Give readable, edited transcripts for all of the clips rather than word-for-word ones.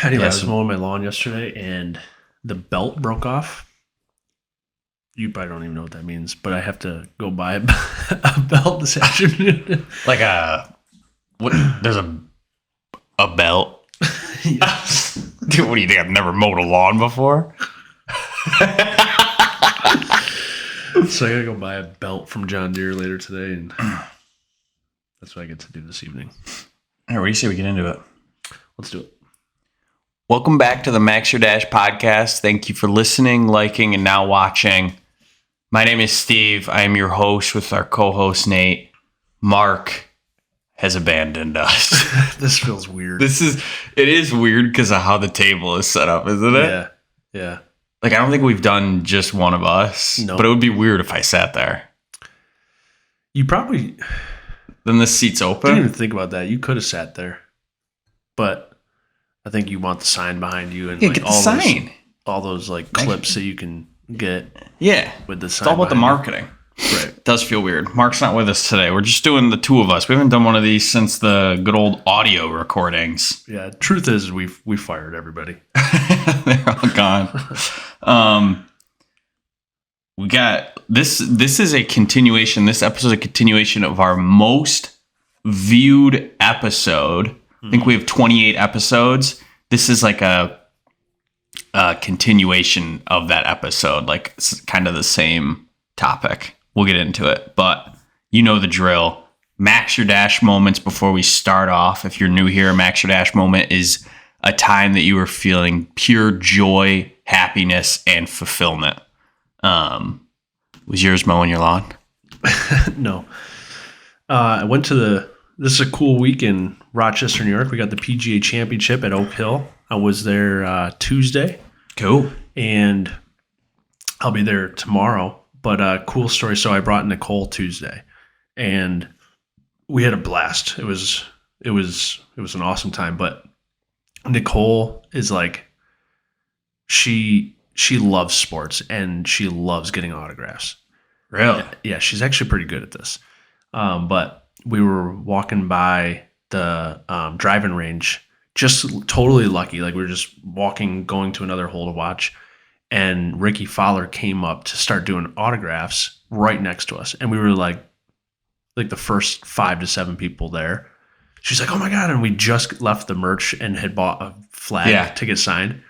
Anyway, I was mowing my lawn yesterday, and the belt broke off. You probably don't even know what that means, but I have to go buy a belt this afternoon. Like there's a belt. Yes. Dude, what do you think? I've never mowed a lawn before. So I gotta go buy a belt from John Deere later today, and that's what I get to do this evening. All right, what do you say we get into it? Let's do it. Welcome back to the Max Your Dash podcast. Thank you for listening, liking, and now watching. My name is Steve. I am your host with our co-host Nate. Mark has abandoned us. This feels weird. It is weird because of how the table is set up, isn't it? Yeah. Like, I don't think we've done just one of us, No. But it would be weird if I sat there. You probably Then the seat's open. didn't even think about that. You could have sat there, but I think you want the sign behind you and Yeah, like get the sign. all those like clips that you can get Yeah. with the sign. It's all about the behind marketing. you. Right. It does feel weird. Mark's not with us today. We're just doing the two of us. We haven't done one of these since the good old audio recordings. Yeah. Truth is, we fired everybody. They're all gone. We got this. This is a continuation. This episode is a continuation of our most viewed episode. I think we have 28 episodes. This is like a continuation of that episode, like it's kind of the same topic. We'll get into it, but you know the drill. Max Your Dash moments before we start off. If you're new here, a Max Your Dash moment is a time that you are feeling pure joy, happiness, and fulfillment. Was yours mowing your lawn? No. I went to this is a cool week in Rochester, New York. We got the PGA Championship at Oak Hill. I was there Tuesday. Cool. And I'll be there tomorrow. But cool story. So I brought Nicole Tuesday, and we had a blast. It was an awesome time. But Nicole is like, she loves sports and she loves getting autographs. Really? Yeah, she's actually pretty good at this. But we were walking by the driving range, just totally lucky. Like we were just going to another hole to watch, and Ricky Fowler came up to start doing autographs right next to us, and we were like the first 5 to 7 people there. She's like, "Oh my god!" And we just left the merch and had bought a flag to get signed,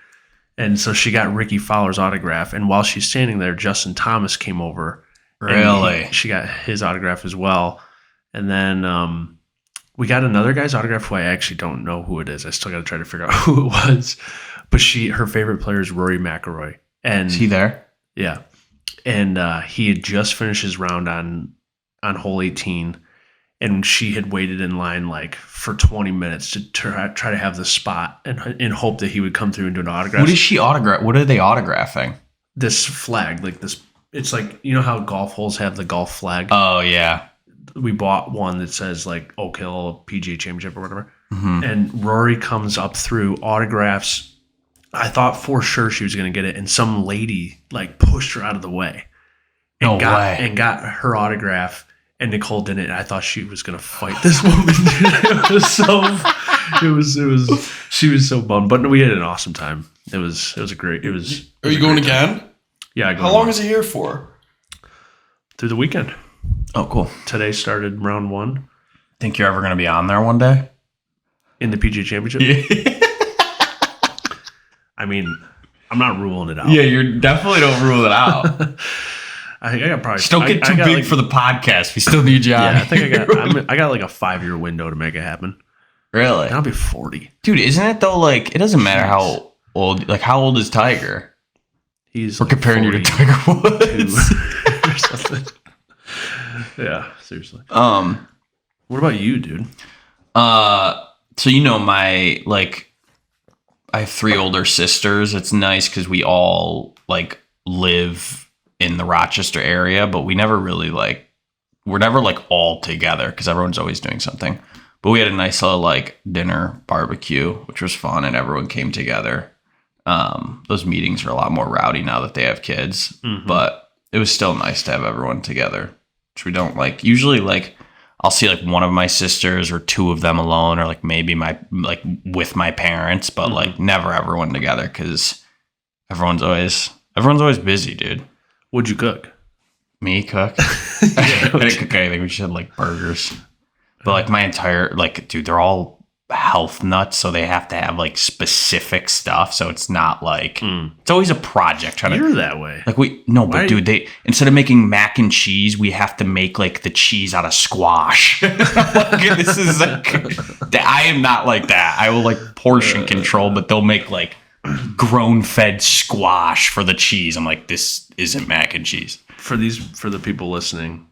and so she got Ricky Fowler's autograph. And while she's standing there, Justin Thomas came over. Really? She got his autograph as well. And then we got another guy's autograph who I actually don't know who it is. I still got to try to figure out who it was. But her favorite player is Rory McIlroy. And Is he there? Yeah. And he had just finished his round on hole 18. And she had waited in line like for 20 minutes to try to have the spot and hope that he would come through and do an autograph. What is she autograph? What are they autographing? This flag, like this. It's like, you know how golf holes have the golf flag? Oh, yeah. We bought one that says like Oak Hill PGA Championship or whatever. Mm-hmm. And Rory comes up through autographs. I thought for sure she was going to get it. And some lady like pushed her out of the way. And got her autograph. And Nicole didn't. And I thought she was going to fight this woman. She was so bummed. But we had an awesome time. It was a great. Are you going again? Yeah. How long is it here for? Through the weekend. Oh, cool. Today started round 1. Think you're ever going to be on there one day? In the PGA Championship? Yeah. I mean, I'm not ruling it out. Yeah, you definitely don't rule it out. I got probably. Just don't get too big for the podcast. We still need you on. Yeah, I think I got like a 5-year window to make it happen. Really? And I'll be 40. Dude, isn't it though? Like, it doesn't matter how old. Like, how old is Tiger? We're like comparing you to Tiger Woods or something. Yeah, seriously. What about you, dude? So I have 3 older sisters. It's nice because we all like live in the Rochester area, but we never really we're never all together because everyone's always doing something. But we had a nice little dinner barbecue, which was fun, and everyone came together. Those meetings are a lot more rowdy now that they have kids, but it was still nice to have everyone together, which we don't usually I'll see like one of my sisters or two of them alone, or like maybe with my parents, but like never everyone together because everyone's always busy, dude. What'd you cook? Me cook? I didn't cook anything. We just had like burgers. But like my entire, like, dude, they're all health nuts, so they have to have like specific stuff. So it's not like it's always a project trying You're that way. like dude, they instead of making mac and cheese, we have to make like the cheese out of squash. Like, this is like I am not like that. I will like portion control, but they'll make like grown fed squash for the cheese. I'm like, this isn't mac and cheese. For the people listening,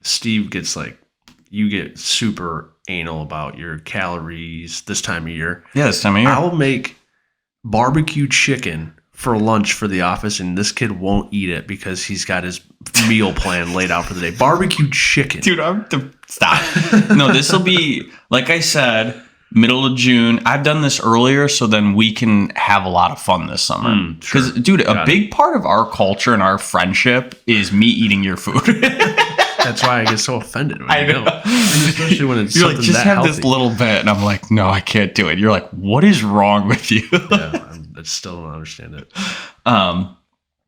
Steve gets like, you get super anal about your calories this time of year. Yeah, this time of year. I will make barbecue chicken for lunch for the office, and this kid won't eat it because he's got his meal plan laid out for the day. Barbecue chicken. Dude, stop. No, this will be, like I said, middle of June. I've done this earlier, so then we can have a lot of fun this summer. Because, dude, a big part of our culture and our friendship is me eating your food. That's why I get so offended when I don't. And especially when it's You're something like, just that have healthy. this little bit. And I'm like, no, I can't do it. You're like, what is wrong with you? Yeah, I still don't understand it.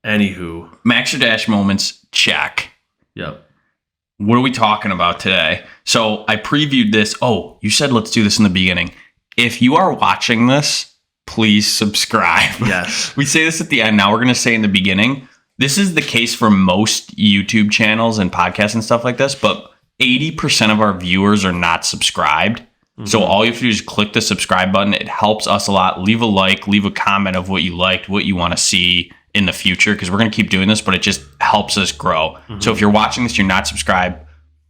Anywho. Max Your Dash moments, check. Yep. What are we talking about today? So I previewed this. Oh, you said let's do this in the beginning. If you are watching this, please subscribe. Yes. We say this at the end. Now we're going to say in the beginning. This is the case for most YouTube channels and podcasts and stuff like this, but 80% of our viewers are not subscribed. So all you have to do is click the subscribe button. It helps us a lot. Leave a like, leave a comment of what you liked, what you want to see in the future, because we're going to keep doing this, but it just helps us grow. So if you're watching this, you're not subscribed,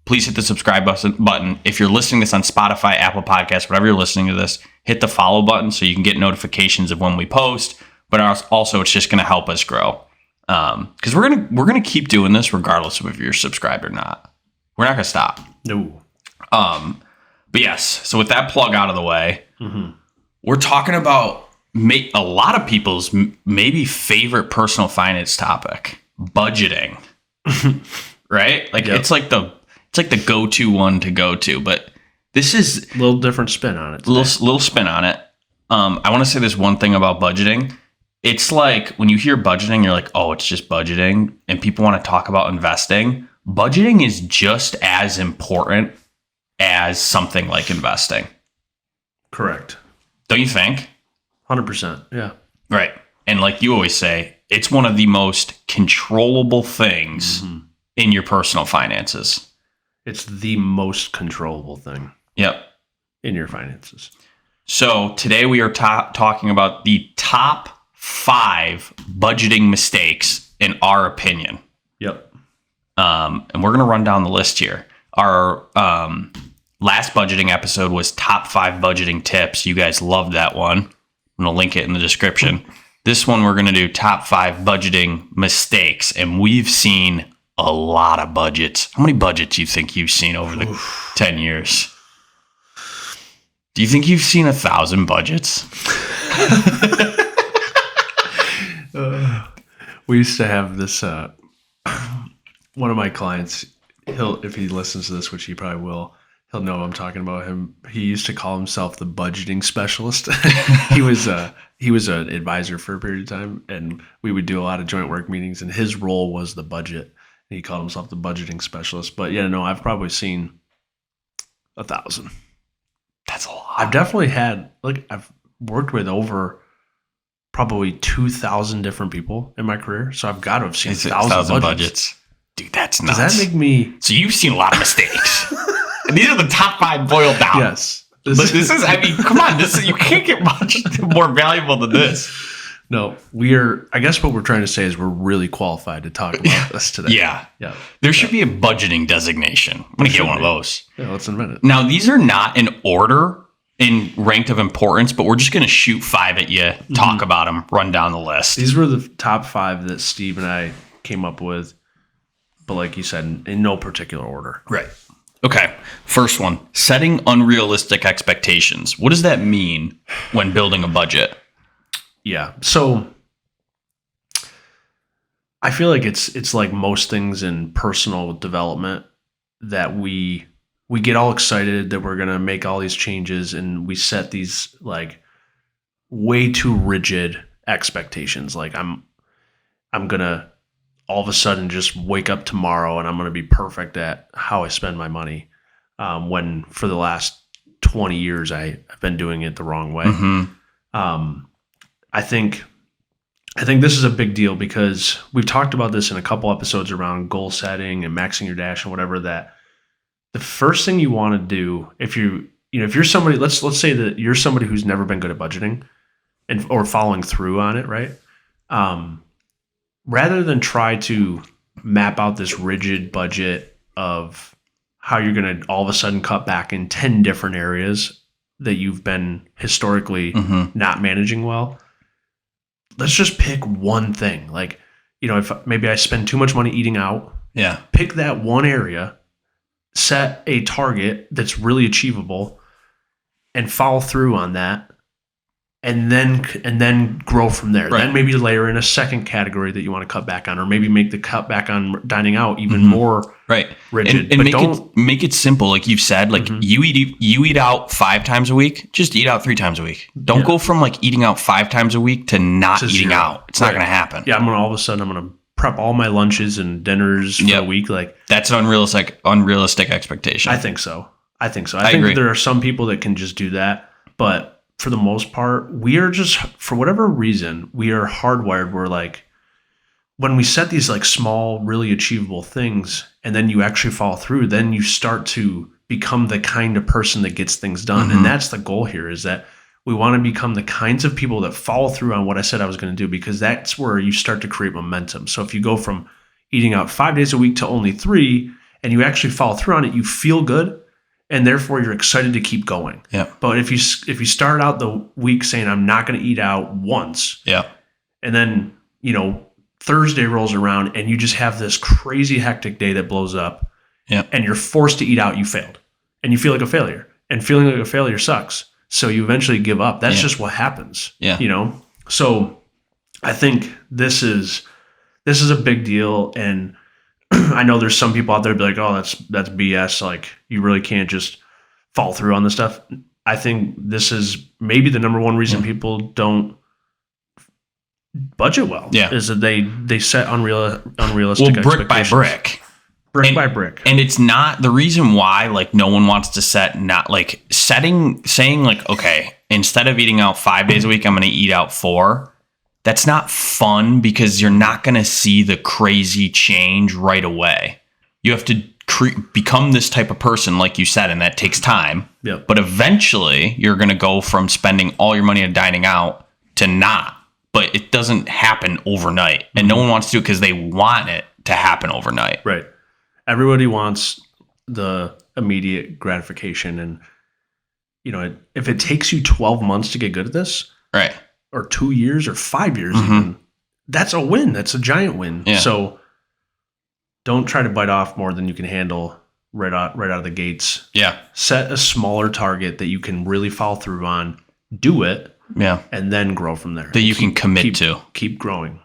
please hit the subscribe button. If you're listening to this on Spotify, Apple Podcasts, whatever you're listening to this, hit the follow button so you can get notifications of when we post. But also, it's just going to help us grow. Because we're gonna keep doing this regardless of if you're subscribed or not. We're not gonna stop. No. But yes. So with that plug out of the way, we're talking about a lot of people's maybe favorite personal finance topic: budgeting. Right? Like it's like the go-to one to go to. But this is a little different spin on it. Little spin on it. I want to say this one thing about budgeting. It's like when you hear budgeting, you're like, oh, it's just budgeting. And people want to talk about investing. Budgeting is just as important as something like investing. Correct. Don't you think? 100%. Yeah. Right. And like you always say, it's one of the most controllable things in your personal finances. It's the most controllable thing. Yep. In your finances. So today we are talking about the top 5 budgeting mistakes in our opinion. Yep. And we're going to run down the list here. Our last budgeting episode was top 5 budgeting tips. You guys loved that one. I'm going to link it in the description. This one, we're going to do top 5 budgeting mistakes. And we've seen a lot of budgets. How many budgets do you think you've seen over the 10 years? Do you think you've seen 1,000 budgets? We used to have this, one of my clients, if he listens to this, which he probably will, he'll know I'm talking about him. He used to call himself the budgeting specialist. he was an advisor for a period of time, and we would do a lot of joint work meetings, and his role was the budget. He called himself the budgeting specialist. But yeah, no, I've probably seen 1,000. That's a lot. I've definitely had, I've worked with over probably 2,000 different people in my career. So I've got to have seen 1,000 budgets. Dude, that's nuts. Does that make me... So you've seen a lot of mistakes. And these are the top 5 boiled down. Yes. But this is, I mean, come on. You can't get much more valuable than this. No, I guess what we're trying to say is we're really qualified to talk about this today. Yeah. There should be a budgeting designation. I'm going to get one of those. Yeah, let's invent it. Now, these are not in order in ranked of importance, but we're just going to shoot 5 at you, talk about them, run down the list. These were the top 5 that Steve and I came up with, but like you said, in no particular order. Right. Okay. First one, setting unrealistic expectations. What does that mean when building a budget? Yeah. So I feel like it's like most things in personal development. that we get all excited that we're going to make all these changes, and we set these like way too rigid expectations. Like I'm going to all of a sudden just wake up tomorrow and I'm going to be perfect at how I spend my money. When for the last 20 years, I've been doing it the wrong way. I think this is a big deal because we've talked about this in a couple episodes around goal setting and maxing your dash and whatever, that the first thing you want to do if you're somebody, let's say that you're somebody who's never been good at budgeting or following through on it, right? Rather than try to map out this rigid budget of how you're going to all of a sudden cut back in 10 different areas that you've been historically not managing well, let's just pick one thing. Like, if maybe I spend too much money eating out, pick that one area, set a target that's really achievable, and follow through on that, and then grow from there. Right. Then maybe layer in a second category that you want to cut back on, or maybe make the cut back on dining out even more rigid. And make it simple, like you've said. Like you eat out 5 times a week. Just eat out 3 times a week. Don't go from like eating out 5 times a week to not eating out. It's not going to happen. Yeah, all of a sudden I'm going to prep all my lunches and dinners for a week. Like that's an unrealistic expectation. I think so. I think agree. There are some people that can just do that, but for the most part, we are just, for whatever reason, we are hardwired. We're like, when we set these like small, really achievable things, and then you actually follow through, then you start to become the kind of person that gets things done. And that's the goal here, is that we want to become the kinds of people that follow through on what I said I was going to do, because that's where you start to create momentum. So if you go from eating out 5 days a week to only 3, and you actually follow through on it, you feel good. And therefore, you're excited to keep going. Yeah. But if you start out the week saying I'm not going to eat out once, and then Thursday rolls around and you just have this crazy hectic day that blows up, and you're forced to eat out, you failed, and you feel like a failure, and feeling like a failure sucks. So you eventually give up. That's just what happens. Yeah. So I think this is a big deal, and I know there's some people out there be like, oh, that's BS. Like, you really can't just fall through on this stuff. I think this is maybe the number one reason people don't budget well. Is that they set unrealistic brick by expectations. Brick by brick. And it's not the reason why, like, no one wants to saying like, okay, instead of eating out 5 days a week, I'm going to eat out 4. That's not fun, because you're not going to see the crazy change right away. You have to become this type of person, like you said, and that takes time. Yep. But eventually, you're going to go from spending all your money on dining out to not. But it doesn't happen overnight. And no one wants to do it because they want it to happen overnight. Right. Everybody wants the immediate gratification. And, if it takes you 12 months to get good at this, right, or 2 years or 5 years even, that's a win. That's a giant win. Yeah. So don't try to bite off more than you can handle right out of the gates. Yeah. Set a smaller target that you can really follow through on, do it, and then grow from there. That you can commit to. Keep growing.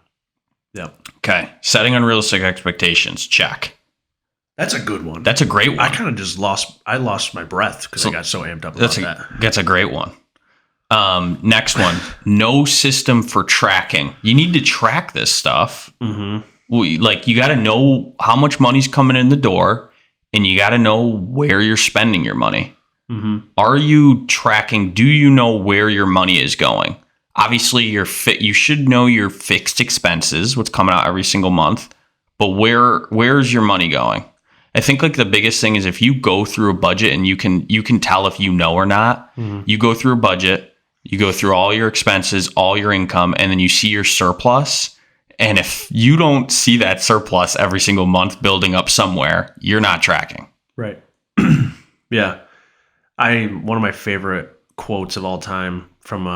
Yep. Okay. Setting unrealistic expectations. Check. That's a good one. That's a great one. I kind of just lost my breath because I got so amped up about that. That's a great one. Next one, no system for tracking. You need to track this stuff. Like, you got to know how much money's coming in the door, and you got to know where you're spending your money. Are you tracking? Do you know where your money is going? Obviously, you should know your fixed expenses, what's coming out every single month, but where's your money going? I think like the biggest thing is if you go through a budget and you can tell if you know or not. You go through a budget, you go through all your expenses, all your income, and then you see your surplus. And if you don't see that surplus every single month building up somewhere, you're not tracking. Right. Yeah. One of my favorite quotes of all time from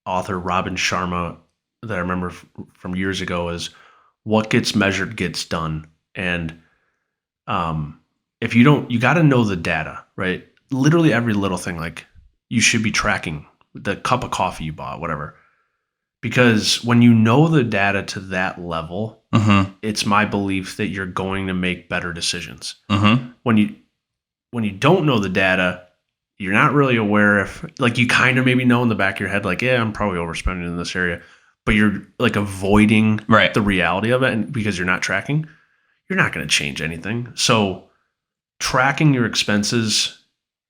author Robin Sharma that I remember from years ago is, what gets measured gets done. And if you got to know the data, right? Literally every little thing, like you should be tracking the cup of coffee you bought, whatever. Because when you know the data to that level, Mm-hmm. it's my belief that you're going to make better decisions. Mm-hmm. When you don't know the data, you're not really aware if, like, you kind of maybe know in the back of your head, like, yeah, I'm probably overspending in this area, but you're like avoiding Right. the reality of it, and because you're not tracking, you're not going to change anything. So tracking your expenses,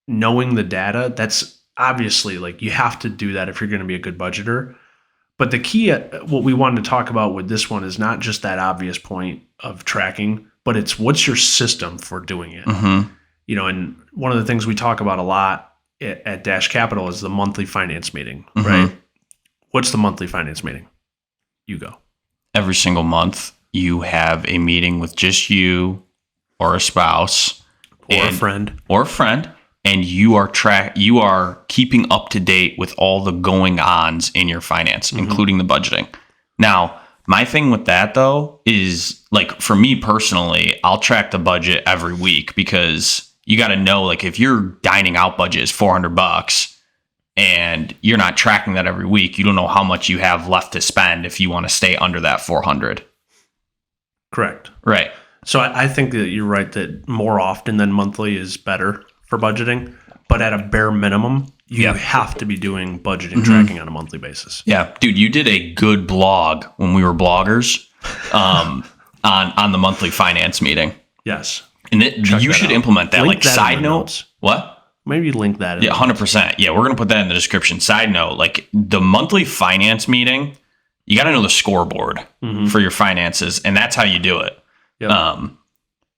knowing the data, that's obviously, like, you have to do that if you're going to be a good budgeter. But the key, what we wanted to talk about with this one is not just that obvious point of tracking, but it's what's your system for doing it. Mm-hmm. You know, and one of the things we talk about a lot at Dash Capital is the monthly finance meeting, Mm-hmm. right? What's the monthly finance meeting? You go. Every single month, you have a meeting with just you or a spouse Or a friend. or a friend, and you are keeping up to date with all the going ons in your finance, including the budgeting. Now, my thing with that though is, like, for me personally, I'll track the budget every week, because you got to know, like, if your dining out budget is $400 and you're not tracking that every week, you don't know how much you have left to spend if you want to stay under that 400. Correct. Right. So I think that you're right that more often than monthly is better for budgeting. But at a bare minimum, you Yeah. have to be doing budgeting tracking on a monthly basis. Yeah, dude, you did a good blog when we were bloggers, on the monthly finance meeting, Yes. and Check you that should out. implement that. Link Like, that in side the note, notes. what? Maybe link that in. Yeah, 100%. Yeah, we're gonna put that in the description. Side note, like, the monthly finance meeting, you got to know the scoreboard for your finances, and that's how you do it. Yep.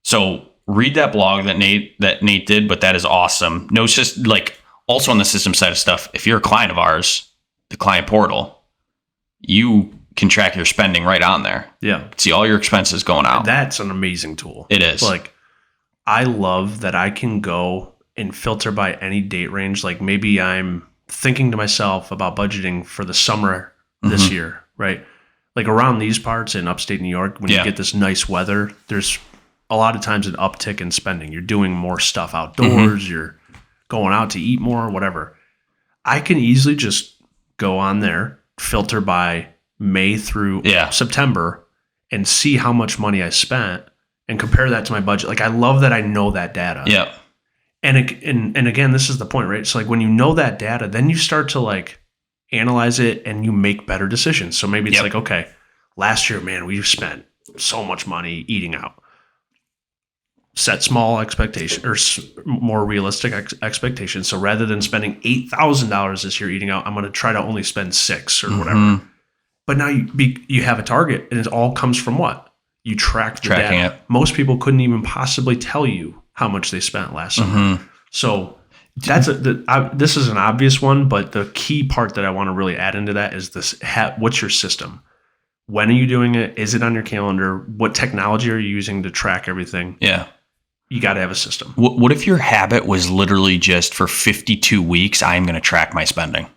So read that blog that Nate did, but that is awesome. No, it's just, like, also on the system side of stuff, if you're a client of ours, the client portal, you can track your spending right on there. Yeah. See all your expenses going out. That's an amazing tool. It is. Like, I love that I can go and filter by any date range. Like, maybe I'm thinking to myself about budgeting for the summer this year, right? Like, around these parts in upstate New York, when Yeah. you get this nice weather, there's a lot of times an uptick in spending. You're doing more stuff outdoors, you're going out to eat more, whatever. I can easily just go on there, filter by May through Yeah. September, and see how much money I spent and compare that to my budget. Like, I love that I know that data. Yeah. And again, this is the point, right? So, like, when you know that data, then you start to, like, analyze it and you make better decisions. So maybe it's Yep. like, okay, last year, man, we spent so much money eating out. Set small expectation or more realistic expectations. So rather than spending $8,000 this year eating out, I'm going to try to only spend $6,000 or whatever. But now you have a target, and it all comes from what? You track the Tracking data. it. Most people couldn't even possibly tell you how much they spent last summer. So that's this is an obvious one, but the key part that I want to really add into that is this: what's your system? When are you doing it? Is it on your calendar? What technology are you using to track everything? Yeah. You got to have a system. What if your habit was literally just, for 52 weeks, I am going to track my spending?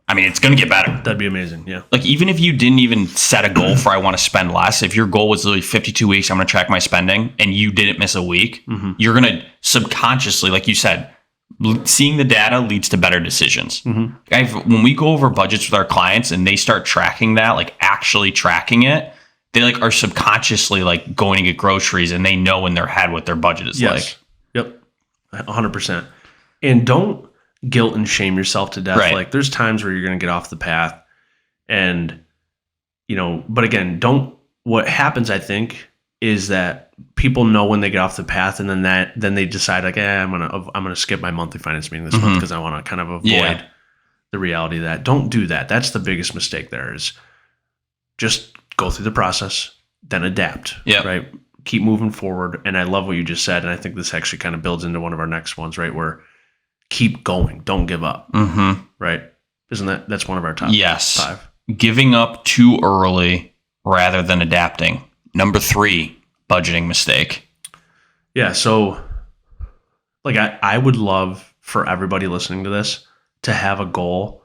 I mean, it's going to get better. That'd be amazing. Yeah. Like, even if you didn't even set a goal for I want to spend less, if your goal was literally 52 weeks, I'm going to track my spending, and you didn't miss a week, you're going to subconsciously, like you said, seeing the data leads to better decisions. When we go over budgets with our clients and they start tracking that, like actually tracking it, they, like, are subconsciously, like, going to get groceries, and they know in their head what their budget is like. Yep. 100%. And don't guilt and shame yourself to death. Right. Like, there's times where you're going to get off the path, and, you know, but again, what happens, I think, is that people know when they get off the path, and then they decide, like, I'm going to skip my monthly finance meeting this month because I want to kind of avoid the reality of that. Don't do that. That's the biggest mistake there, is just go through the process, then adapt. Yep. Right. Keep moving forward. And I love what you just said. And I think this actually kind of builds into one of our next ones, right? Where keep going. Don't give up. Right. Isn't that's one of our top Yes. 5? Giving up too early rather than adapting. Number 3, budgeting mistake. Yeah. So, like, I would love for everybody listening to this to have a goal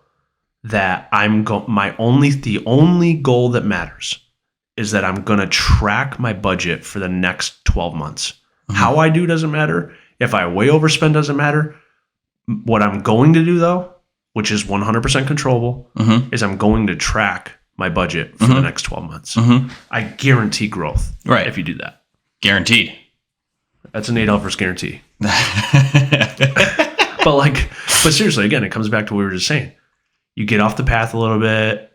that the only goal that matters is that I'm going to track my budget for the next 12 months. How I do doesn't matter. If I way overspend doesn't matter. What I'm going to do, though, which is 100% controllable, is I'm going to track my budget for the next 12 months. I guarantee growth if you do that. Guaranteed. That's an 8 Elfers guarantee. But seriously, again, it comes back to what we were just saying. You get off the path a little bit,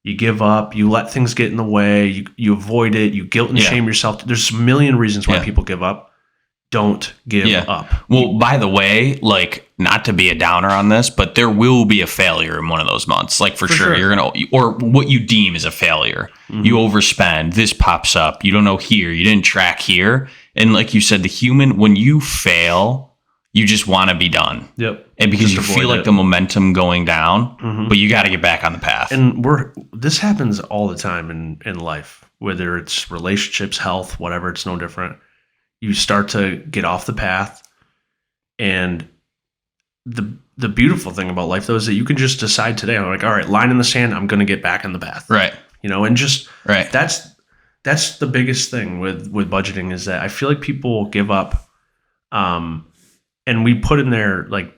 you give up, you let things get in the way, you avoid it, you guilt and shame yourself. There's a million reasons why people give up. Don't give up. Well, by the way, like, not to be a downer on this, but there will be a failure in one of those months. Like, for sure. You're going to, or what you deem is a failure. You overspend, this pops up, you don't know here, you didn't track here. And like you said, when you fail, you just want to be done. Yep. And because you feel like the momentum going down, but you got to get back on the path. And this happens all the time in life, whether it's relationships, health, whatever, it's no different. You start to get off the path, and the beautiful thing about life, though, is that you can just decide today, I'm like, all right, line in the sand, I'm going to get back in the path. Right. And just that's the biggest thing with budgeting, is that I feel like people give up, and we put in there, like,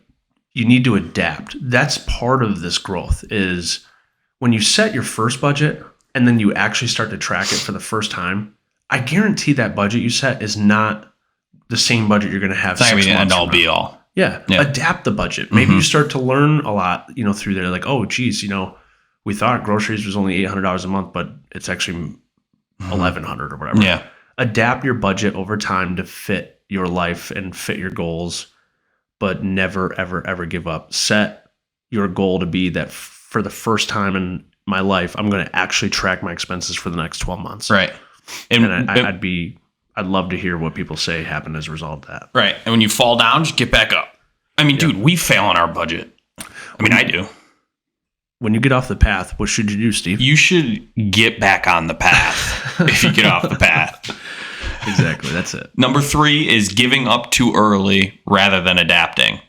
you need to adapt. That's part of this growth, is when you set your first budget and then you actually start to track it for the first time. I guarantee that budget you set is not the same budget you're going to have. It's not going to be the end all be all. Yeah. Adapt the budget. Maybe you start to learn a lot, through there. Like, oh, geez, we thought groceries was only $800 a month, but it's actually $1,100 or whatever. Yeah. Adapt your budget over time to fit your life and fit your goals, but never, ever, ever give up. Set your goal to be that for the first time in my life, I'm going to actually track my expenses for the next 12 months. Right. And I'd love to hear what people say happened as a result of that. Right. And when you fall down, just get back up. I mean, dude, we fail on our budget. I mean, I do. When you get off the path, what should you do, Steve? You should get back on the path if you get off the path. Exactly. That's it. Number 3 is giving up too early rather than adapting.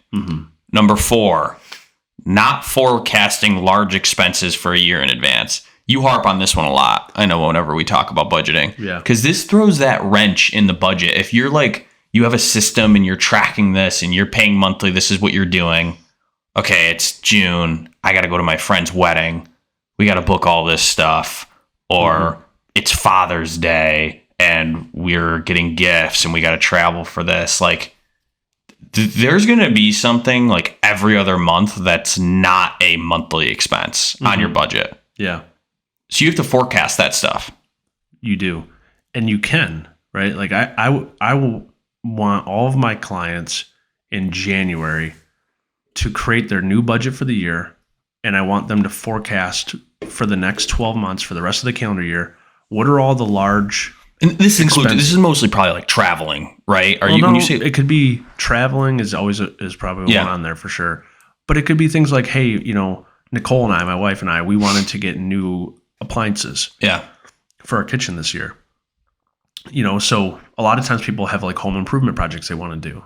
Number 4, not forecasting large expenses for a year in advance. You harp on this one a lot, I know, whenever we talk about budgeting. Yeah. Because this throws that wrench in the budget. If you're like, you have a system and you're tracking this and you're paying monthly, this is what you're doing. Okay, it's June. I got to go to my friend's wedding. We got to book all this stuff. Or it's Father's Day and we're getting gifts and we got to travel for this. Like, there's going to be something like every other month that's not a monthly expense on your budget. Yeah. So you have to forecast that stuff. You do. And you can, right? Like I will want all of my clients in January to create their new budget for the year. And I want them to forecast for the next 12 months, for the rest of the calendar year, what are all the large... And this is mostly probably like traveling, right? When you say it could be traveling is probably one on there for sure. But it could be things like, hey, Nicole and I, my wife and I, we wanted to get new appliances for our kitchen this year. So a lot of times people have like home improvement projects they want to do.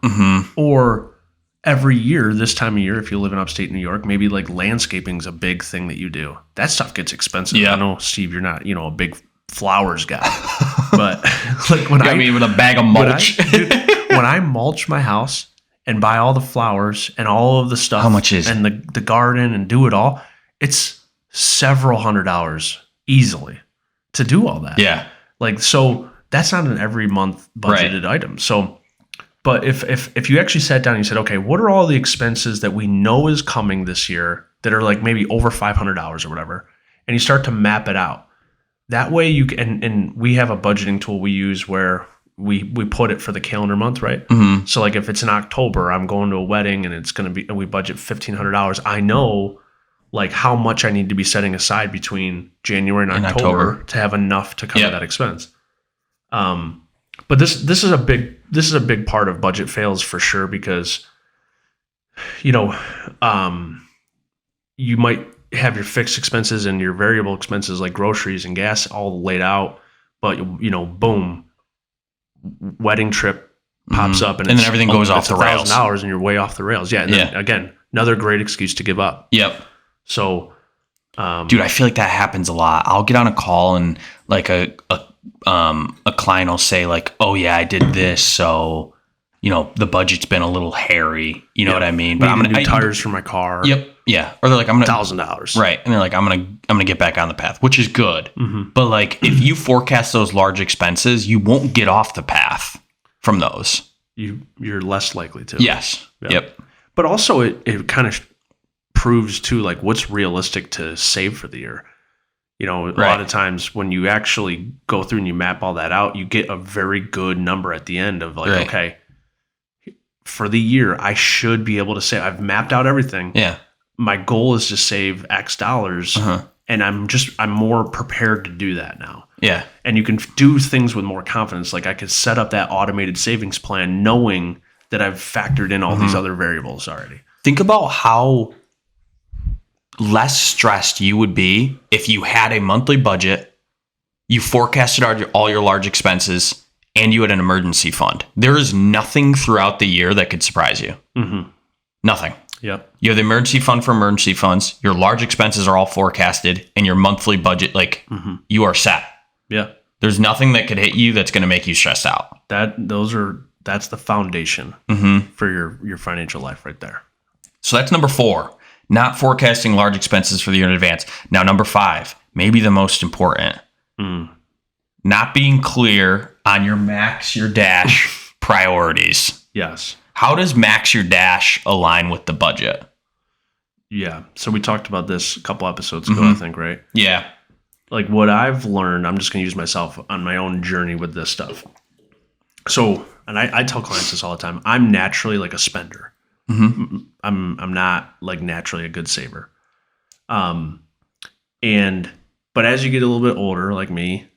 Or every year, this time of year, if you live in upstate New York, maybe like landscaping is a big thing that you do. That stuff gets expensive. I know, Steve, you're not, a big flowers guy, but like when I mean, with a bag of mulch, when I mulch my house and buy all the flowers and all of the stuff, how much is and the garden and do it all, it's several $100 easily to do all that. Yeah. Like, so that's not an every month budgeted item. So, but if you actually sat down and you said, okay, what are all the expenses that we know is coming this year that are like maybe over $500 or whatever, and you start to map it out. That way you can, and we have a budgeting tool we use where we put it for the calendar month, right? So like if it's in October, I'm going to a wedding and it's going to be, and we budget $1,500. I know like how much I need to be setting aside between January and October to have enough to cover that expense. But this is a big part of budget fails for sure, because you might have your fixed expenses and your variable expenses like groceries and gas all laid out, but boom, wedding trip pops up and then everything goes off the rails. $1,000 and you're way off the rails. Yeah. And then again, another great excuse to give up. Yep. So, dude, I feel like that happens a lot. I'll get on a call and like a client will say like, oh yeah, I did this. So, the budget's been a little hairy. You know what I mean? But I'm going to new tires for my car. Yep. Yeah. Or they're like, I'm going to $1,000. right. And they're like, I'm gonna get back on the path, which is good. But like if you forecast those large expenses, you won't get off the path from those. You're less likely to. Yes. Yeah. Yep. But also it kind of proves too, like, what's realistic to save for the year. You know, a lot of times when you actually go through and you map all that out, you get a very good number at the end of like, okay, for the year, I should be able to say I've mapped out everything. Yeah. My goal is to save X dollars, and I'm more prepared to do that now. Yeah. And you can do things with more confidence. Like I could set up that automated savings plan knowing that I've factored in all these other variables already. Think about how less stressed you would be if you had a monthly budget, you forecasted all your large expenses, and you had an emergency fund. There is nothing throughout the year that could surprise you. Nothing. Yep. You have the emergency fund for emergency funds. Your large expenses are all forecasted, and your monthly budget, like you are set. Yeah. There's nothing that could hit you that's going to make you stressed out. That's the foundation for your financial life right there. So that's number 4. Not forecasting large expenses for the year in advance. Now, number 5, maybe the most important. Not being clear on your max your dash priorities. Yes. How does max your dash align with the budget? Yeah. So we talked about this a couple episodes ago, I think, right? Yeah. Like what I've learned, I'm just going to use myself on my own journey with this stuff. So, and I tell clients this all the time. I'm naturally like a spender. I'm not like naturally a good saver. But as you get a little bit older, like me,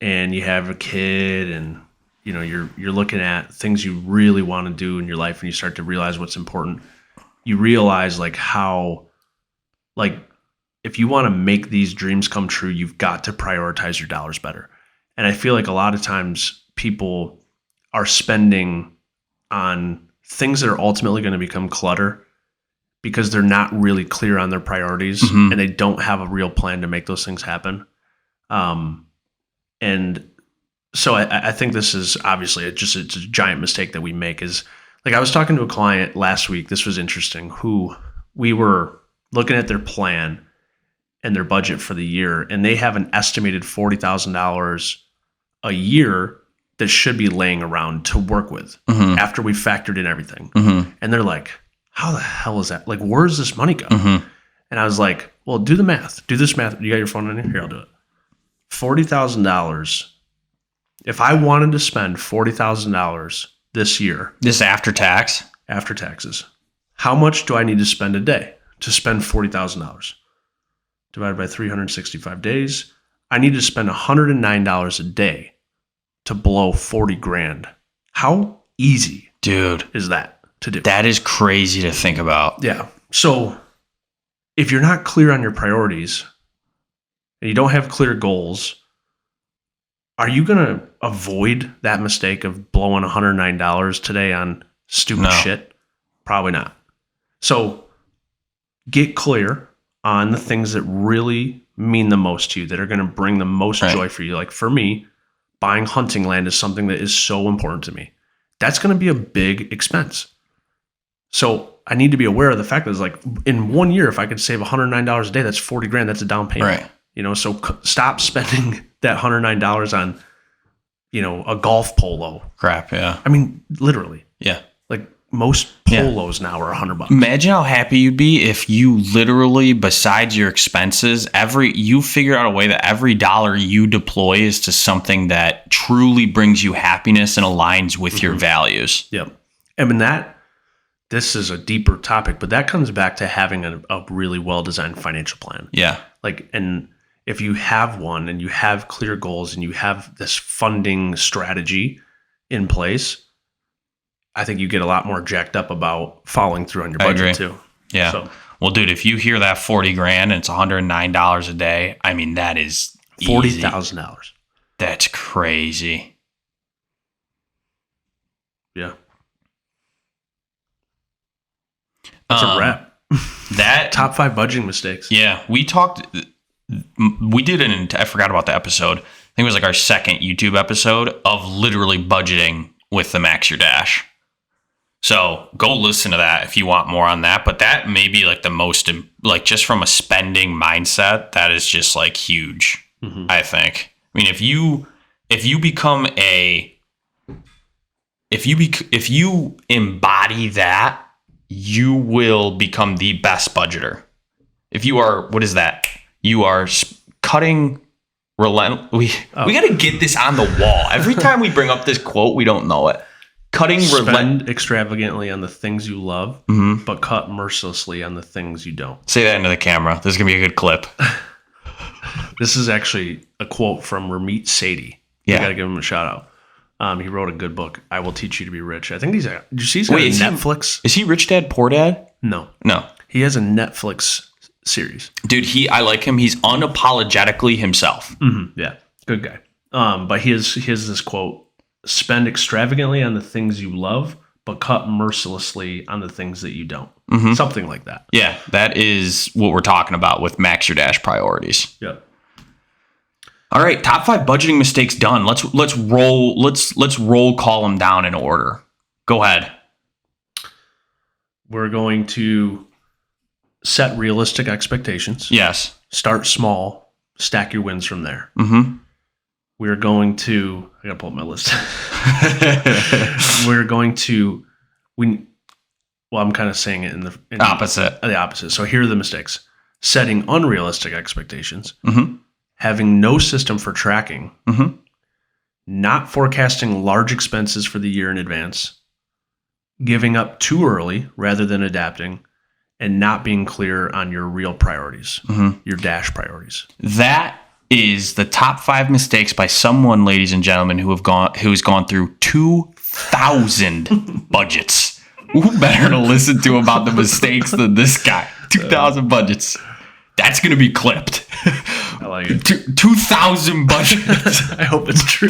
and you have a kid, and you know you're looking at things you really want to do in your life, and you start to realize what's important. You realize like how, like, if you want to make these dreams come true, you've got to prioritize your dollars better. And I feel like a lot of times people are spending on things that are ultimately going to become clutter because they're not really clear on their priorities and they don't have a real plan to make those things happen. And so I think this is obviously it's a giant mistake that we make. Is like, I was talking to a client last week. This was interesting, who we were looking at their plan and their budget for the year, and they have an estimated $40,000 a year that should be laying around to work with after we factored in everything. And they're like, how the hell is that? Like, where does this money go? And I was like, well, do the math. Do this math. You got your phone in here? Here, I'll do it. $40,000. If I wanted to spend $40,000 this year. This after tax? After taxes. How much do I need to spend a day to spend $40,000? Divided by 365 days. I need to spend $109 a day to blow 40 grand. How easy, dude, is that to do? That is crazy to think about. Yeah. So if you're not clear on your priorities and you don't have clear goals, are you going to avoid that mistake of blowing $109 today on stupid shit? Probably not. So get clear on the things that really mean the most to you, that are going to bring the most joy for you. Like for me, buying hunting land is something that is so important to me. That's going to be a big expense. So I need to be aware of the fact that it's like, in 1 year, if I could save $109 a day, that's 40 grand. That's a down payment. Right. You know, so stop spending that $109 on, you know, a golf polo. Crap. Yeah. I mean, literally. Yeah. Like most polos now are $100. Imagine how happy you'd be if you literally, besides your expenses, you figure out a way that every dollar you deploy is to something that truly brings you happiness and aligns with your values. Yep. I mean, this is a deeper topic, but that comes back to having a really well-designed financial plan. Yeah. Like, and if you have one and you have clear goals and you have this funding strategy in place, I think you get a lot more jacked up about following through on your budget too. Yeah. So, well, dude, if you hear that 40 grand and it's $109 a day, I mean, that is $40,000. That's crazy. Yeah. That's a wrap. That top 5 budgeting mistakes. Yeah. We did I forgot about the episode. I think it was like our second YouTube episode of literally budgeting with the Max Your Dash. So go listen to that if you want more on that. But that may be like the most, like just from a spending mindset, that is just like huge. I think. I mean, if you become if you embody that, you will become the best budgeter. If you are, what is that? You are cutting relent. We got to get this on the wall. Every time we bring up this quote, we don't know it. Spend extravagantly on the things you love, but cut mercilessly on the things you don't. Say that into the camera. This is going to be a good clip. This is actually a quote from Ramit Sethi. Yeah. I got to give him a shout out. He wrote a good book, I Will Teach You to Be Rich. I think did you see he's on Netflix? Is he Rich Dad, Poor Dad? No. He has a Netflix series. Dude, I like him. He's unapologetically himself. Yeah, good guy. But he has this quote, spend extravagantly on the things you love, but cut mercilessly on the things that you don't. Something like that. Yeah, that is what we're talking about with Max Your Dash priorities. Yep. All right, top 5 budgeting mistakes done. Let's roll call them down in order. Go ahead. We're going to set realistic expectations. Yes. Start small. Stack your wins from there. We're going to. I gotta pull up my list. We're going to. Well, I'm kind of saying it in the opposite. The opposite. So here are the mistakes: setting unrealistic expectations, having no system for tracking, not forecasting large expenses for the year in advance, giving up too early rather than adapting, and not being clear on your real priorities, your dash priorities. That is the top 5 mistakes by someone, ladies and gentlemen, who's gone through 2,000 budgets. Who better to listen to about the mistakes than this guy? 2,000 budgets. That's going to be clipped. I like it. 2,000 budgets. I hope it's true.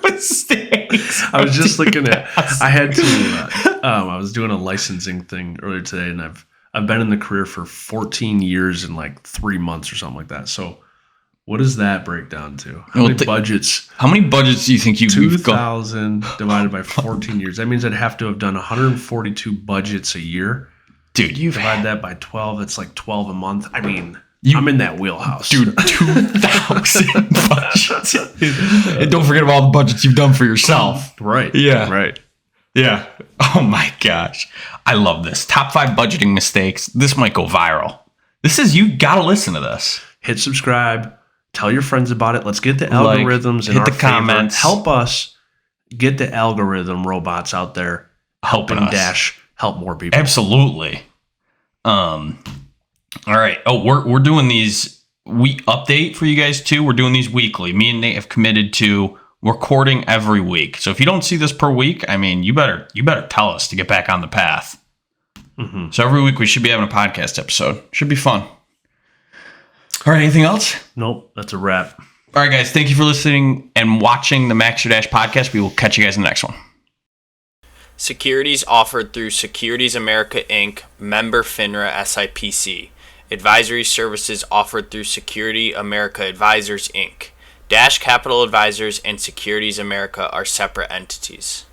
Mistakes. I was just looking at. I had to. I was doing a licensing thing earlier today, and I've been in the career for 14 years and like 3 months or something like that. So, what does that break down to? How many budgets? How many budgets do you think you've 2,000 divided by 14 years. That means I'd have to have done 142 budgets a year. Dude, you divide that by 12. It's like 12 a month. I mean, I'm in that wheelhouse. Dude, 2,000 budgets. And don't forget about all the budgets you've done for yourself. Right. Yeah. Right. Yeah. Oh my gosh. I love this. Top 5 budgeting mistakes. This might go viral. You got to listen to this. Hit subscribe. Tell your friends about it. Let's get the algorithms in hit our the favor. comments. Help us get the algorithm robots out there helping Dash help more people. Absolutely. All right. Oh, we're doing these week update for you guys too. We're doing these weekly. Me and Nate have committed to recording every week. So if you don't see this per week, I mean, you better tell us to get back on the path. So every week we should be having a podcast episode. Should be fun. All right. Anything else? Nope. That's a wrap. All right, guys. Thank you for listening and watching the Max Your Dash podcast. We will catch you guys in the next one. Securities offered through Securities America Inc., member FINRA SIPC. Advisory services offered through Security America Advisors Inc. Dash Capital Advisors and Securities America are separate entities.